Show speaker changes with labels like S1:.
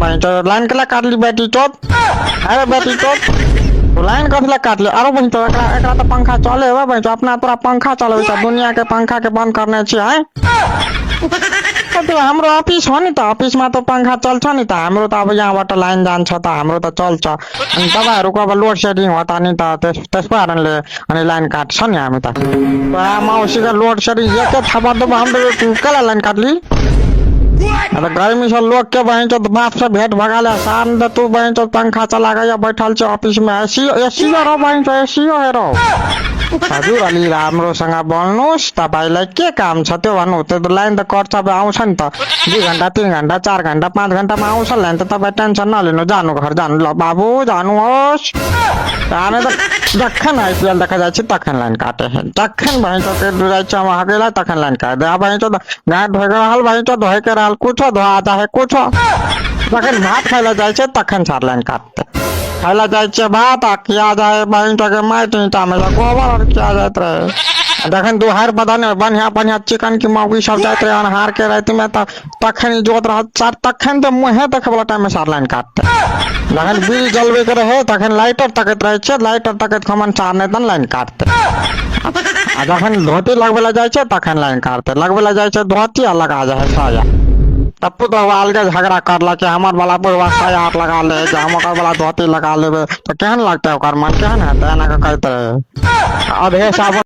S1: भाई तो लाइन के ला काट ली बेटी चोत। अरे बेटी चोत तो लाइन कथला काट ले। अरे भाई तो एकरा तो पंखा चले हुआ भाई तो अपना तोरा पंखा चले सब दुनिया के पंखा के बंद करने छी है। तो हमरो ऑफिस हो नि त ऑफिस में तो पंखा चल्छ नि त हाम्रो त अब यहाँबाट लाइन जान्छ त हाम्रो त चल्छ अनि तपाईहरुको अब लोड सेडिङ होता नि त त्यस कारणले अनि लाइन काट्छ नि हामी त मौसीको लोड सेडिङ एकै थपा त हाम्रो कला लाइन काट्ली। अरे गर्मी से लोग के बहन चो बाप से भेंट भगा ले शाम दे तू बहन चो पंखा चला गया बैठल छे ऑफिस में एसी एसी रो बहन चो एसी हो रो। हजुर अलि राम्रोसँग बोल्नुस् तपाईलाई के काम छ त्यो भन्नु त्यो लाइन त कट्छ अब आउँछ नि त 2 घण्टा 3 घण्टा 4 घण्टा 5 घण्टामा आउँछ लाइन त तपाई टेन्सन नलिनु जानु घर जानु ल बाबु जानुहोस्। हामी त जखन आइपिएल देखा जाइ छी तखन लाइन काटे है जखन बहन चो के जाइ छ वहाँ के तखन लाइन काट दे बहन चो गाय धोइ रहल बहन चो धोइ के रहल कुछो धोआ चाहे कुछो जखन भात खाइला जाइ छै तखन सार लाइन काटते खाइला जाइ छै भात आ किया जाए बहन चो के माटि ईटा में गोबर और किया जात रहे जखन दुहार बदन बढ़िया बढ़िया चिकन की मौगी सब जात रहे अनहार के रात में तखन जोत रह सार तखन तो मुहे देखे वाला टाइम में सार लाइन काटते जखन बिल जलबे के रहे तखन लाइटर तकत रहे छै लाइटर तकत खमन सार नहीं तन लाइन काटते आ जखन धोती लगबे ला जाइ छै तखन लाइन काटते लगबे ला जाइ छै धोती आ लगा जाए साया तब तो अलगे झगड़ा करला कि हमार वाला बुढ़वा साया लगा ले हम वाला धोती लगा लेबे तो केहन लगता है ओकर मन केहन है एना के कहते अधे साबुन